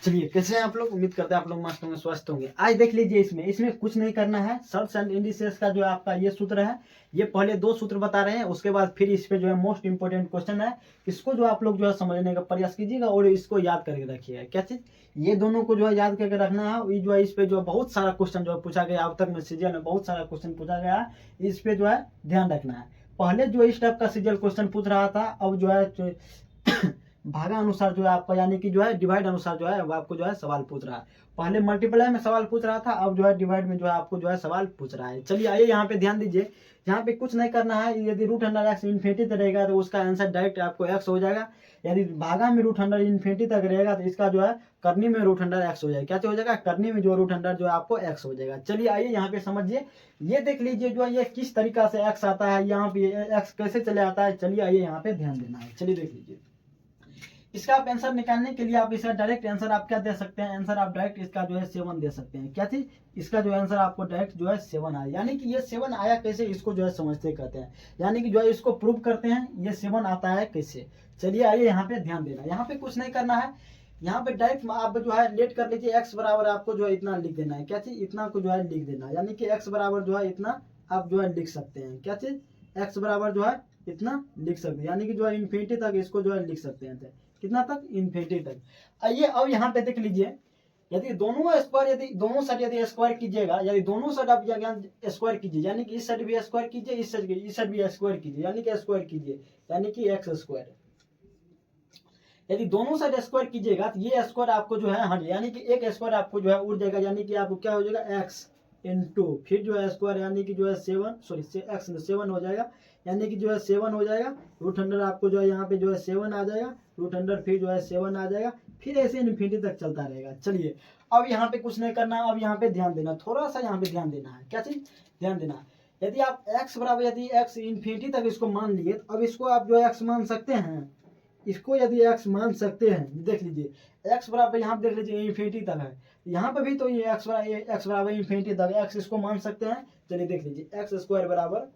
चलिए कैसे हैं आप लोग, उम्मीद करते हैं आप लोग मस्त होंगे, स्वस्थ होंगे। आज देख लीजिए, इसमें कुछ नहीं करना है। सर्च एंड इंडिसेस का जो आपका ये सूत्र है, ये पहले दो सूत्र बता रहे हैं, उसके बाद फिर इस पे जो है मोस्ट इंपोर्टेंट क्वेश्चन है। इसको जो आप लोग जो है समझने का प्रयास कीजिएगा और इसको याद करके रखिएगा। क्या चीज, ये दोनों को जो है याद करके रखना है। ये जो है इस पे जो बहुत सारा क्वेश्चन जो है पूछा गया, अब तक में सीजन में बहुत सारा क्वेश्चन पूछा गया है। इस पे जो है ध्यान रखना है। पहले जो इस टाइप का सीजन क्वेश्चन पूछ रहा था, अब जो है भागा अनुसार जो है आपका, यानी कि जो है डिवाइड अनुसार जो है वो आपको जो है सवाल पूछ रहा है। पहले मल्टीप्लाई में सवाल पूछ रहा था, अब जो है डिवाइड में जो है आपको जो है सवाल पूछ रहा है। चलिए आइए यहाँ पे ध्यान दीजिए। यहाँ पे कुछ नहीं करना है। यदि रूट अंडर एक्स इन्फिनिटी तक रहेगा तो उसका आंसर डायरेक्ट आपको एक्स हो जाएगा। यदि भागा में रूट अंडर इन्फिनिटी तक रहेगा तो इसका जो है करनी में रूट अंडर एक्स हो जाएगा। क्या हो जाएगा, करनी में जो रूट अंडर जो है आपको एक्स हो जाएगा। चलिए आइए यहाँ पे समझिए। ये देख लीजिए जो है ये किस तरीका से एक्स आता है, यहाँ पे एक्स कैसे चले आता है। चलिए आइए यहाँ पे ध्यान देना है। चलिए देख लीजिए, इसका आप आंसर निकालने के लिए आप इसका डायरेक्ट आंसर आप क्या दे सकते हैं, आंसर आप डायरेक्ट इसका जो है 7 दे सकते हैं। क्या चीज, इसका जो आंसर आपको डायरेक्ट जो है 7 आया। यानी कि ये 7 आया कैसे, इसको जो है समझते करते हैं, यानी कि जो है इसको प्रूव करते हैं ये 7 आता है कैसे। चलिए आइए यहाँ पे ध्यान देना। यहाँ पे कुछ नहीं करना है। यहाँ पे डायरेक्ट आप जो है लेट कर लीजिए, एक्स बराबर आपको जो है इतना लिख देना है। क्या चीज, इतना को जो है लिख देना है, यानी कि एक्स बराबर जो है इतना आप जो है लिख सकते हैं। क्या चीज, एक्स बराबर जो है इतना लिख सकते हैं, यानी कि जो है इन्फिनिटी तक इसको जो है लिख सकते हैं। कितना तक, इन्फिनिटी तक। आइए अब यहाँ पे देख लीजिए, यदि दोनों स्क्वायर, यदि दोनों साइड यदि स्क्वायर कीजिएगा, यदि दोनों साइड आप स्क्वायर कीजिए, यानी कि इस साइड भी स्क्वायर कीजिए, इस साइड भी स्क्वायर कीजिए, यानी कि स्क्वायर कीजिए, यानी कि एक्स स्क्वायर। यदि दोनों साइड स्क्वायर कीजिएगा तो ये स्क्वायर आपको जो है 100, यानी कि एक स्क्वायर आपको जो है उड़ जाएगा, यानी कि आपको क्या हो जाएगा, एक्स इंटू फिर जो है स्क्वायर, यानी कि जो है 7, सॉरी एक्स 7 हो जाएगा, यानी कि जो है 7 हो जाएगा। रूट अंडर आपको जो है यहाँ पे जो है 7 आ जाएगा, रूट अंडर फिर जो है 7 आ जाएगा, फिर ऐसे इन्फिनिटी तक चलता रहेगा। चलिए अब यहाँ पे कुछ नहीं करना, अब यहाँ पे ध्यान देना, थोड़ा सा यहाँ पे ध्यान देना है। क्या चीज, ध्यान देना। यदि आप एक्स बराबर, यदि एक्स इन्फिनिटी तक इसको मान लिए, तो अब इसको आप जो है एक्स मान सकते हैं। इसको यदि एक्स मान सकते हैं, देख लीजिए एक्स बराबर यहाँ देख लीजिए इन्फिनिटी तक है, यहाँ पे भी तो ये एक्स बराबर इन्फिनिटी तक एक्स इसको मान सकते हैं। चलिए देख लीजिए, एक्स स्क्वायर बराबर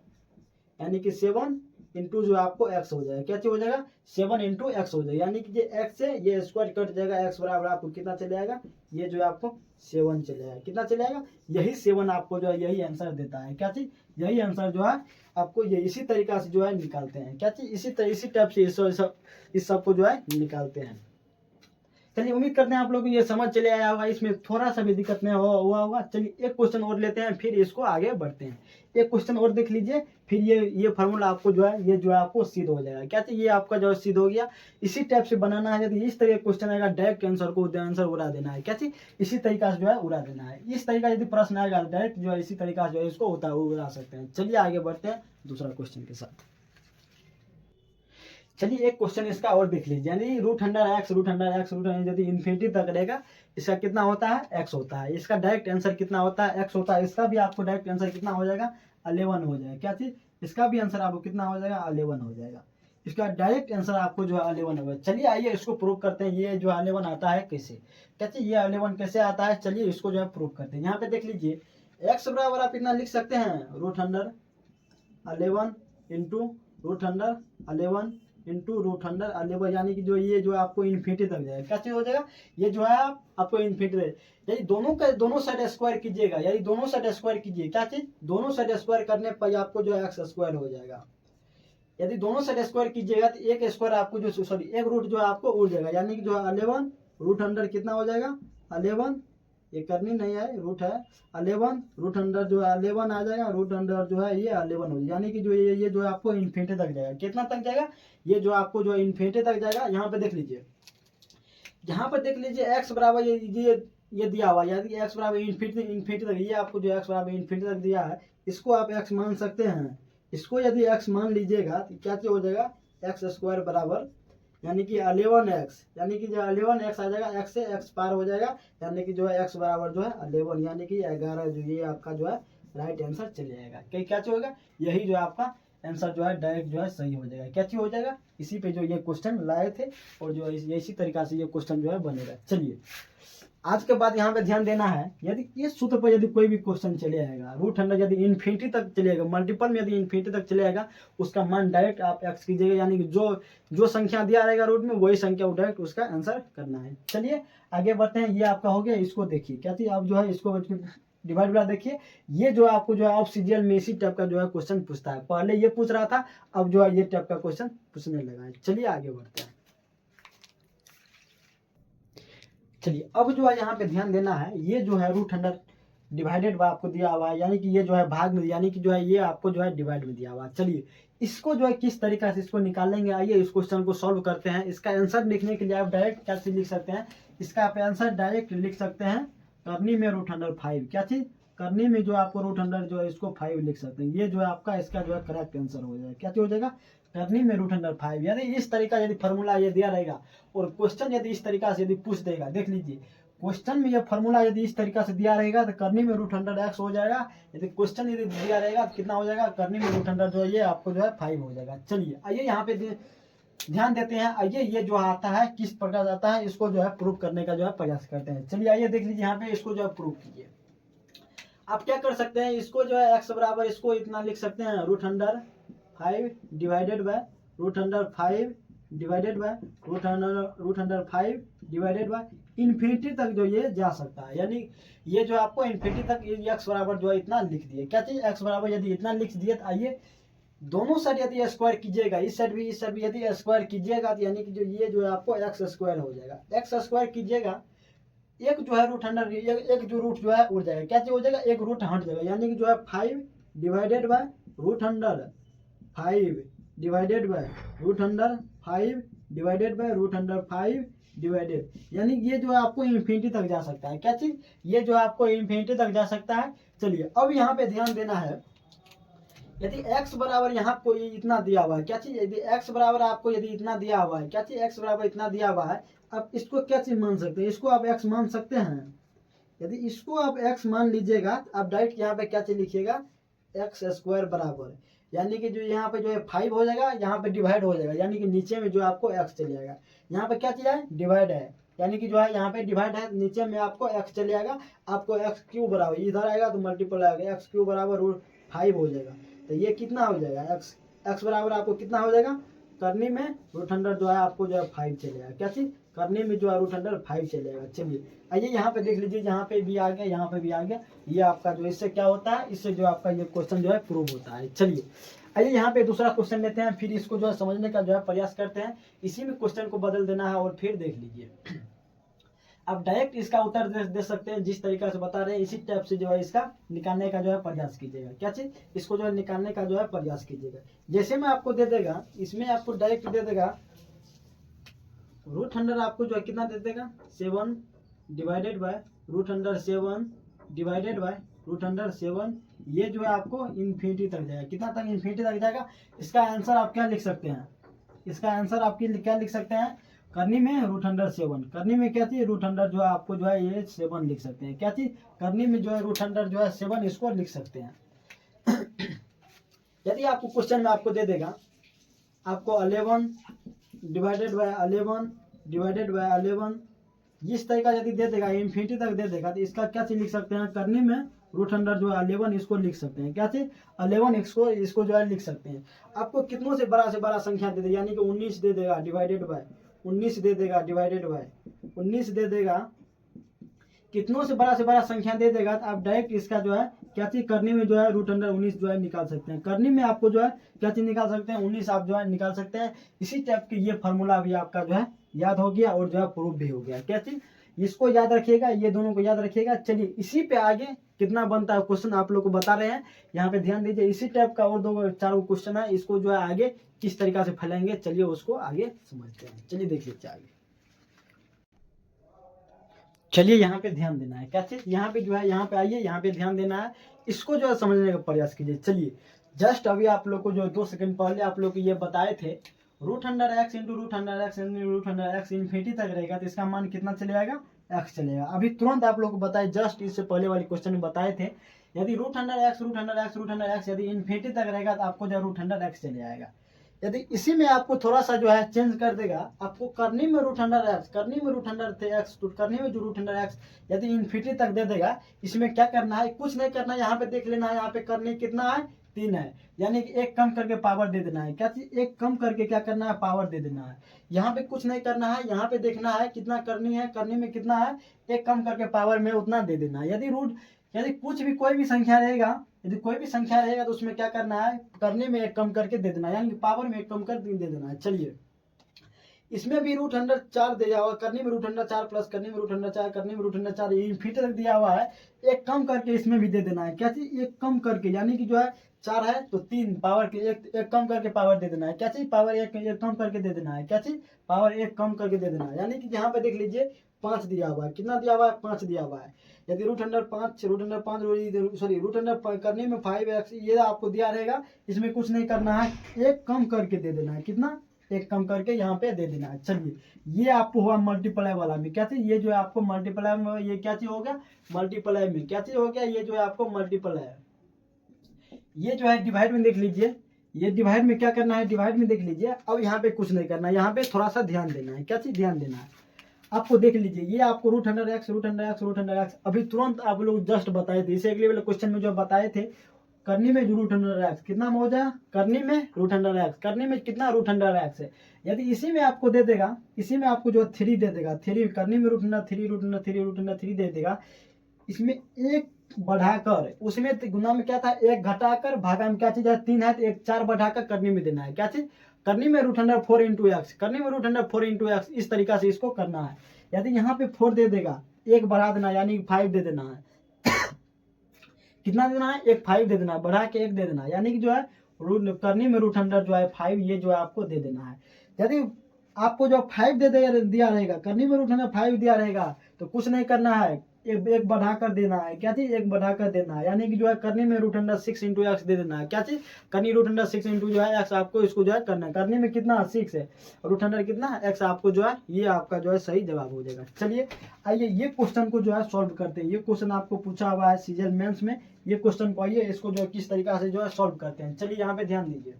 यानी कि 7 इंटू जो आपको एक्स हो जाएगा। क्या चीज हो जाएगा, 7 इंटू एक्स हो जाएगा, यानी कि ये एक्स से ये स्क्वायर कट जाएगा, एक्स बराबर आपको कितना चले आएगा, ये जो आपको 7 चले आएगा। कितना चले आएगा, यही 7 आपको जो है यही आंसर देता है। क्या चीज, यही आंसर जो है आपको ये इसी तरीका से जो है निकालते हैं। क्या चीज, इसी टाइप से इस सब को जो है निकालते हैं। चलिए उम्मीद करते हैं आप लोग को ये समझ चले आया होगा, इसमें थोड़ा सा भी दिक्कत नहीं हुआ होगा। चलिए एक क्वेश्चन और लेते हैं, फिर इसको आगे बढ़ते हैं। एक क्वेश्चन और देख लीजिए, फिर ये फार्मूला आपको जो है ये जो है आपको सिद्ध हो जाएगा। क्या चाहिए, ये आपका जो है सिद्ध हो गया। इसी टाइप से बनाना है। यदि इस तरह क्वेश्चन आएगा, डायरेक्ट आंसर को आंसर उड़ा देना है। क्या चाहिए, इसी तरीका से जो है उड़ा देना है। इस तरीका यदि प्रश्न आएगा डायरेक्ट जो है इसी तरीका से जो है इसको उड़ा सकते हैं। चलिए आगे बढ़ते हैं दूसरा क्वेश्चन के साथ। चलिए एक क्वेश्चन इसका और देख लीजिए, यानी रूट अंडर एक्स यदि इन्फिनिटी तक रहेगा, इसका कितना होता है, एक्स होता है। इसका डायरेक्ट आंसर कितना होता है, एक्स होता है। इसका भी आपको डायरेक्ट आंसर कितना हो जाएगा, 11 हो जाएगा। क्या चीज, इसका भी आंसर आपको कितना हो जाएगा, 11 हो जाएगा। इसका डायरेक्ट आंसर आपको जो है 11 होगा। चलिए आइए इसको प्रूव करते हैं, ये जो 11 आता है कैसे। क्या चीज, ये 11 कैसे आता है, चलिए इसको जो है प्रूव करते हैं। यहाँ पे देख लीजिए, एक्स बराबर आप इतना लिख सकते हैं, root under 11 into root under 11 into root under 11, यानी कि जो ये जो आपको इन्फिनिटी तक जाएगा। क्या चीज हो जाएगा, ये जो है आपको इन्फिनिटी, यदि दोनों साइड स्क्वायर कीजिएगा, यदि दोनों साइड स्क्वायर कीजिए, क्या चीज, दोनों साइड स्क्वायर करने पर आपको जो एक्स स्क्वायर हो जाएगा। यदि दोनों साइड स्क्वायर कीजिएगा तो एक स्क्वायर आपको जो, सॉरी एक रूट जो है आपको उड़ जाएगा, यानी कि जो है 11 रूट अंडर कितना हो जाएगा, 11, ये करनी नहीं है, रूट है 11, रूट अंडर जो है 11 आ जाएगा, रूट अंडर जो है ये 11 हो जाएगा, यानी कि जो ये जो है आपको इन्फिनिटी तक जाएगा। कितना तक जाएगा, ये जो आपको जो है इन्फिनिटी तक जाएगा। यहाँ पे देख लीजिए, यहाँ पर देख लीजिए एक्स बराबर ये दिया हुआ, यानी एक्स बराबर इन्फिनिटी तक, ये आपको जो एक्स बराबर इन्फिनिटी तक दिया है, इसको आप एक्स मान सकते हैं। इसको यदि एक्स मान लीजिएगा तो क्या हो जाएगा, एक्स स्क्वायर बराबर यानी कि 11x, यानी कि जो 11x आ जाएगा, x से x पार हो जाएगा, यानी कि जो है x बराबर जो है 11, यानी कि 11 जो ये आपका जो है राइट आंसर चले जाएगा। क्या होगा, यही जो है आपका आंसर जो है डायरेक्ट जो है सही हो जाएगा। क्या चीज हो जाएगा, इसी पे जो ये क्वेश्चन लाए थे और जो इसी तरीका से ये क्वेश्चन जो है बनेगा। चलिए आज के बाद यहाँ पे ध्यान देना है, यदि इस सूत्र पर यदि कोई भी क्वेश्चन चले आएगा, रूट अंडर यदि इन्फिनिटी तक चलेगा, मल्टीपल में यदि इन्फिनिटी तक चलेगा, उसका मान डायरेक्ट आप एक्स कीजिएगा, यानी कि जो संख्या दिया रहेगा रूट में वही संख्या डायरेक्ट उसका आंसर करना है। चलिए आगे बढ़ते हैं। ये आपका हो गया, इसको देखिए क्या चीज, आप जो है इसको डिवाइड वाला देखिए। ये जो आपको जो है ऑफ सीरियल में इसी टाइप का जो है क्वेश्चन पूछता है, पहले ये पूछ रहा था, अब जो है ये टाइप का क्वेश्चन पूछने लगा है। चलिए आगे बढ़ते हैं। चलिए अब जो है यहाँ पे ध्यान देना है, ये जो है रूट अंडर डिवाइडेड बाय आपको दिया हुआ है, यानी कि ये जो है भाग में, यानी कि जो है ये आपको जो है डिवाइड में दिया हुआ है। चलिए इसको जो है किस तरीका से इसको निकालेंगे, आइए इस क्वेश्चन को सॉल्व करते हैं। इसका आंसर लिखने के लिए आप डायरेक्ट क्या चीज लिख सकते हैं, इसका आप आंसर डायरेक्ट लिख सकते हैं करनी में रूट अंडर 5, क्या चीज करनी में जो आपको रूट अंडर जो है इसको 5 लिख सकते हैं। ये जो है आपका इसका जो है करेक्ट आंसर हो जाएगा, क्या चीज हो जाएगा करनी में रूट अंडर 5। यदि इस तरीका यदि फॉर्मूला ये दिया रहेगा और क्वेश्चन यदि इस तरीका से यदि पूछ देगा, देख लीजिए क्वेश्चन में ये फॉर्मूला यदि इस तरीका से दिया रहेगा तो करनी में रूट अंडर एक्स हो जाएगा। यदि क्वेश्चन यदि दिया रहेगा तो कितना हो जाएगा करनी में रूट अंडर जो है ये आपको जो है 5 हो जाएगा। चलिए आइए यहाँ पे ध्यान देते हैं। आइए ये जो आता है किस प्रकार आता है, इसको जो है प्रूव करने का जो है प्रयास करते हैं। चलिए आइए देख लीजिए यहाँ पे, इसको जो है प्रूव कीजिए। आप क्या कर सकते हैं, इसको जो है एक्स बराबर इसको इतना लिख सकते हैं root under 5 divided by root under 5 divided by root under 5 divided by infinity तक जो ये जा सकता है, यानी ये जो आपको इन्फिनिटी तक एक्स बराबर जो है इतना लिख दिए। क्या चीज एक्स बराबर यदि इतना लिख दिए तो आइए दोनों साइड यदि स्क्वायर कीजिएगा, इस साइड भी यदि स्क्वायर कीजिएगा तो यानी कि जो ये जो है आपको एक्स स्क्वायर हो जाएगा। एक्स स्क्वायर कीजिएगा, एक जो है रूट अंडर एक जो रूट जो है उड़ जाएगा, क्या चीज हो जाएगा एक रूट हट जाएगा, यानी कि जो है 5 divided by root under 5 divided by root under 5 divided by root under 5 divided, यानी ये जो है आपको इन्फिनिटी तक जा सकता है। क्या चीज ये जो है आपको इन्फिनिटी तक जा सकता है। चलिए अब यहाँ पे ध्यान देना है, यदि x बराबर यहाँ को इतना दिया हुआ है, क्या चीज यदि x बराबर आपको यदि इतना दिया हुआ है, क्या चीज x बराबर इतना दिया हुआ है, अब इसको क्या चीज मान सकते हैं, इसको आप x मान सकते हैं। यदि इसको आप x मान लीजिएगा तो आप डायरेक्ट यहाँ पे क्या चीज लिखिएगा एक्स स्क्वायर बराबर, यानी कि जो यहाँ पे जो है 5 हो जाएगा, यहाँ पे डिवाइड हो जाएगा, यानी कि नीचे में जो आपको x चले जाएगा, यहाँ पे क्या चीज है डिवाइड है, यानी कि जो है यहाँ पे डिवाइड है, नीचे में आपको x चले जाएगा, आपको एक्स क्यू बराबर इधर आएगा तो मल्टीपल आएगा, एक्स क्यू बराबर रूट 5 हो जाएगा। तो ये कितना हो जाएगा एक्स बराबर आपको कितना हो जाएगा करनी में रूट अंडर जो है आपको जो है 5 चलेगा, क्या चीज करने में जो है रूट अंडर 5 चलेगा। चलिए आइए यहाँ पे देख लीजिए, यहाँ पे भी आ गया, यहाँ पे भी आ गया, ये आपका जो इससे क्या होता है, इससे जो आपका ये क्वेश्चन जो है प्रूव होता है। चलिए आइए यहाँ पे दूसरा क्वेश्चन लेते हैं, फिर इसको जो है समझने का जो है प्रयास करते हैं, इसी में क्वेश्चन को बदल देना है और फिर देख लीजिए। आप डायरेक्ट इसका उत्तर दे सकते हैं, जिस तरीका से बता रहे हैं इसी टाइप से जो है इसका निकालने का जो है प्रयास कीजिएगा। क्या चीज इसको जो है निकालने का जो है प्रयास कीजिएगा। जैसे मैं आपको दे देगा, इसमें आपको डायरेक्ट दे देगा रूट अंडर आपको जो है कितना दे देगा 7 divided by root under 7 divided by root under 7, ये जो है आपको इन्फिनिटी तक जाएगा। कितना तक इन्फिनिटी तक जाएगा। इसका आंसर आप क्या लिख सकते हैं, इसका आंसर आपकी क्या लिख सकते हैं करनी में रूट अंडर 7, करनी में क्या चीज रूट अंडर जो है आपको जो है ये 7 लिख सकते हैं। क्या चीज करनी में जो है रूट अंडर जो है 7 इसको लिख सकते हैं। यदि आपको क्वेश्चन में आपको दे देगा आपको 11 डिवाइडेड बाय 11 डिवाइडेड बाय 11, जिस तरीका यदि दे देगा इन्फिनिटी तक दे देगा तो इसका क्या चीज लिख सकते हैं करनी में रूट अंडर जो है 11 इसको लिख सकते हैं। क्या चीज 11 इसको जो है लिख सकते हैं। आपको कितनों से बड़ा संख्या दे देगा, यानी कि 19 दे देगा डिवाइडेड बाय 19 दे देगा डिवाइडेड बाय 19 दे देगा, कितनों से बड़ा संख्या दे देगा तो आप डायरेक्ट इसका जो है क्या चीज करनी में जो है रूट अंडर 19 जो है निकाल सकते हैं। करनी में आपको जो है क्या चीज निकाल सकते हैं 19 आप जो है निकाल सकते हैं। इसी टाइप के ये फॉर्मूला भी आपका जो है याद हो गया और जो है प्रूफ भी हो गया। क्या चीज इसको याद रखिएगा, ये दोनों को याद रखिएगा। चलिए इसी पे आगे कितना बनता है क्वेश्चन आप लोग को बता रहे हैं, यहाँ पे ध्यान दीजिए। इसी टाइप का और 2-4 क्वेश्चन है, इसको जो है आगे किस तरीका से फैलाएंगे चलिए उसको आगे समझते हैं। चलिए देख लीजिए आगे। चलिए यहाँ पे ध्यान देना है, क्या चीज यहाँ पे जो है यहाँ पे आइए, यहाँ पे ध्यान देना है, इसको जो है समझने का प्रयास कीजिए। चलिए जस्ट अभी आप लोग को जो 2 सेकंड पहले आप लोग को ये बताए थे root under x into root under x into root under x infinity तक रहेगा तो इसका मान कितना चले जाएगा एक्स चलेगा। अभी तुरंत आप लोग को बताए, जस्ट इससे पहले वाले क्वेश्चन में बताए थे यदि root under x root under x root under x यदि इन्फिनिटी तक रहेगा तो आपको जो रूट अंडर एक्स चले जाएगा। यदि इसी में आपको थोड़ा सा जो है चेंज कर देगा, आपको करनी में रूट अंडर एक्स, करनी में रूट अंडर थे एक्स, करनी में जो रूट अंडर एक्स यदि इन्फिनिटी तक दे देगा, इसमें क्या करना है, कुछ नहीं करना है, यहाँ पे देख लेना है, यहाँ पे करनी कितना है 3 है, यानी कि एक कम करके पावर दे देना है। क्या चीज, एक कम करके क्या करना है, पावर दे देना है। यहाँ पे कुछ नहीं करना है, यहाँ पे देखना है कितना करनी है, करनी में कितना है, एक कम करके पावर में उतना दे देना है। यदि कुछ भी कोई भी संख्या रहेगा, यदि कोई भी संख्या रहेगा तो उसमें क्या करना है, करने में एक कम करके दे देना है, यानी कि पावर में एक कम कर दे देना है। चलिए इसमें भी रूट अंडर 4 दिया हुआ, करने में रूट अंडर 4 प्लस करने में रूट अंडर 4, करने में रूट अंडर 4 इन्फिनिटी तक दिया हुआ है, एक कम करके इसमें भी दे देना है। क्या चीज, एक कम करके, यानी कि जो है 4 है तो 3 पावर के एक कम करके पावर दे देना है। क्या चीज, पावर एक कम करके दे देना है। क्या चीज, पावर एक कम करके दे देना है, यानी कि यहाँ पे देख लीजिए 5 दिया हुआ है, कितना दिया हुआ है, 5 दिया हुआ है। यदि root under 5 sorry root under करने में 5x ये आपको दिया रहेगा, इसमें कुछ नहीं करना है, एक कम करके दे देना है, कितना, एक कम करके यहाँ पे दे देना है। चलिए ये आपको हुआ मल्टीप्लाई वाला में। क्या चीज, ये जो है आपको मल्टीप्लाई में, ये क्या चीज हो गया, मल्टीप्लाई में क्या चीज हो गया, ये जो है आपको मल्टीप्लाई है। ये जो है डिवाइड में देख लीजिए, ये डिवाइड में क्या करना है, डिवाइड में देख लीजिए। अब यहाँ पे कुछ नहीं करना है, यहाँ पे थोड़ा सा ध्यान देना है। क्या चीज, ध्यान देना है आपको, देख लीजिए ये आपको root under x, root under x, root under x अभी तुरंत आप लोग जस्ट बताए थे, इसे अगले वाले क्वेश्चन में जो बताए थे, करनी में जो रूट अंडर एक्स कितना हो जाए, करनी में रूट अंडर एक्स, करनी में कितना रूट अंडर एक्स है। यदि इसी में आपको दे देगा, इसी में आपको जो 3 दे देगा, 3 करनी में root under 3, root under 3, root under 3 दे देगा, इसमें एक बढ़ाकर, उसमें गुना में क्या था, एक घटाकर, भागा में क्या चीज है 3 है, तो एक 4 बढ़ाकर करनी में देना है। क्या चीज, करनी में रूट अंडर 4 इंटू एक्स, करनी में रूट अंडर 4 इंटू एक्स, इस तरीका से इसको करना है। यदि यहाँ पे 4 दे देगा, एक बढ़ा देना, यानी 5 दे देना है। कितना देना है, एक 5 दे देना, बढ़ा के 1 दे देना, यानी कि जो है करनी में रूट अंडर जो है 5, ये जो है आपको दे देना है। यदि आपको जो 5 दिया रहेगा, करनी में रूट अंडर 5 दिया रहेगा, तो कुछ नहीं करना है, एक बढ़ा कर देना है। क्या चीज, एक बढ़ा कर देना है, यानी कि जो है करनी में रूट अंडर 6 इंटू एक्स दे देना है। क्या चीज, करनी रूट अंडर 6 इंटू जो है एक्स, आपको इसको जो है करना है, करनी में कितना 6 है, रूट अंडर कितना एक्स, आपको जो है ये आपका जो है सही जवाब हो जाएगा। चलिए आइए ये क्वेश्चन को जो है सॉल्व करते हैं। ये क्वेश्चन आपको पूछा हुआ है सीजीएल मेंस में, ये क्वेश्चन को आइए इसको जो है किस तरीका से जो है सॉल्व करते हैं। चलिए यहाँ पे ध्यान दीजिए,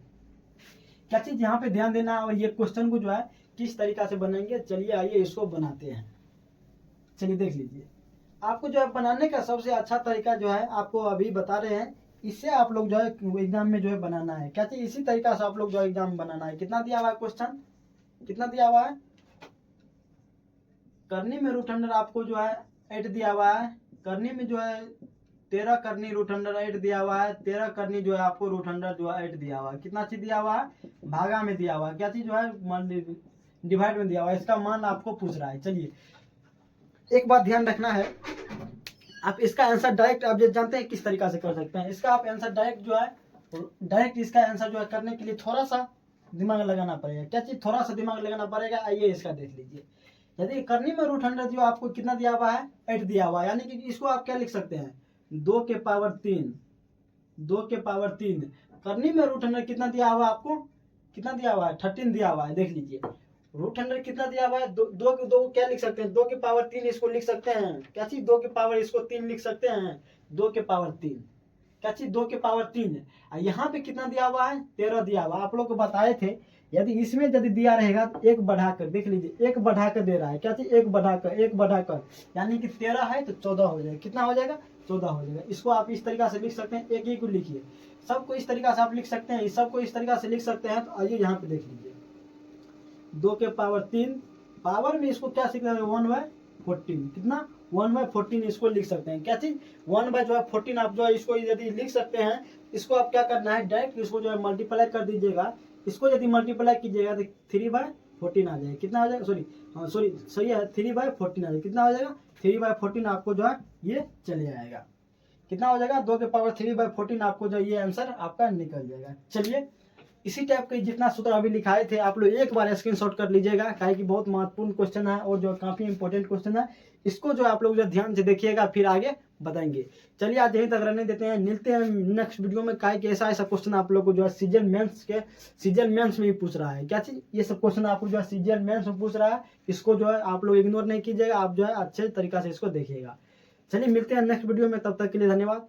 क्या चीज यहाँ पे ध्यान देना, और ये क्वेश्चन को जो है किस तरीका से बनाएंगे। चलिए आइए इसको बनाते हैं। चलिए देख लीजिए, आपको जो है बनाने का सबसे अच्छा तरीका जो है आपको अभी बता रहे हैं, इससे आप लोग जो है एग्जाम में जो है बनाना है। क्या चाहिए, इसी तरीका से आप लोग जो है एग्जाम में बनाना है। कितना दिया हुआ है क्वेश्चन, कितना दिया हुआ है, करनी में रूट अंडर आपको जो है 8 दिया हुआ है, करनी में जो है 13 करनी रूट अंडर 8 दिया हुआ है, 13 करनी जो है आपको रूट अंडर जो है 8 दिया हुआ है। कितना चीज दिया हुआ है, भागा में दिया हुआ है। क्या चीज जो है डिवाइड में दिया हुआ है, इसका मान आपको पूछ रहा है। चलिए एक बात ध्यान रखना है, आप इसका आंसर डायरेक्ट आप जानते हैं किस तरीका से कर सकते हैं। इसका आप आंसर डायरेक्ट जो है, डायरेक्ट इसका आंसर जो है करने के लिए थोड़ा सा दिमाग लगाना पड़ेगा। क्या चीज, थोड़ा सा दिमाग लगाना पड़ेगा। आइए इसका देख लीजिए, यदि करनी में रूट अंडर जो आपको कितना दिया हुआ है 8 दिया हुआ है, यानी कि इसको आप क्या लिख सकते हैं 2 के पावर 3, 2 के पावर 3। करनी में रूट अंडर कितना दिया हुआ है आपको, कितना दिया हुआ है 13 दिया हुआ है। देख लीजिए रूट अंडर कितना दिया हुआ है, दो क्या लिख सकते हैं, 2 के पावर 3 इसको लिख सकते हैं। क्या चीज, 2 के पावर इसको 3 लिख सकते हैं, 2 के पावर 3। क्या चीज, 2 के पावर 3 है। यहाँ पे कितना दिया हुआ है 13 दिया हुआ, आप लोग को बताए थे। यदि इसमें यदि दिया रहेगा तो एक बढ़ाकर, देख लीजिए एक बढ़ाकर दे रहा है। क्या चीज, एक बढ़ाकर, यानी कि 13 है तो 14 हो जाएगा। कितना हो जाएगा, 14 हो जाएगा। इसको आप इस तरीका से लिख सकते हैं, एक को लिखिए, सबको इस तरीका से आप लिख सकते हैं, सबको इस तरीका से लिख सकते हैं। तो आइए यहाँ पे देख लीजिए 2 के पावर 3, पावर में इसको क्या सीख रहे हैं 1/14, कितना 1/14 इसको लिख सकते हैं। क्या चीज, 1/14 आप जो है इसको यदि लिख सकते हैं, इसको आप क्या करना है डायरेक्ट इसको जो है मल्टीप्लाई कर दीजिएगा। इसको यदि मल्टीप्लाई कीजिएगा तो 3/14 आ जाएगा। कितना आ जाएगा, सॉरी सही है 3/14 आ जाएगा। कितना हो जाएगा 3/14 आपको जो है ये चले जाएगा। कितना हो जाएगा 2 के पावर 3/14 आपको जो ये आंसर आपका निकल जाएगा। चलिए इसी टाइप के जितना सूत्र अभी लिखाए थे आप लोग एक बार स्क्रीनशॉट कर लीजिएगा, काहे कि बहुत महत्वपूर्ण क्वेश्चन है और जो काफी इंपॉर्टेंट क्वेश्चन है। इसको जो आप लोग जो ध्यान से देखिएगा, फिर आगे बताएंगे। चलिए आज यहीं तक रहने देते हैं, मिलते हैं नेक्स्ट वीडियो में। काहे कि ऐसा क्वेश्चन आप लोग को जो है सीजीएल मेंस में भी पूछ रहा है। क्या चीज, ये सब क्वेश्चन आपको जो है सीजीएल मेंस में पूछ रहा है, इसको जो है आप लोग इग्नोर नहीं कीजिएगा, आप जो है अच्छे तरीका से इसको देखिएगा। चलिए मिलते हैं नेक्स्ट वीडियो में, तब तक के लिए धन्यवाद।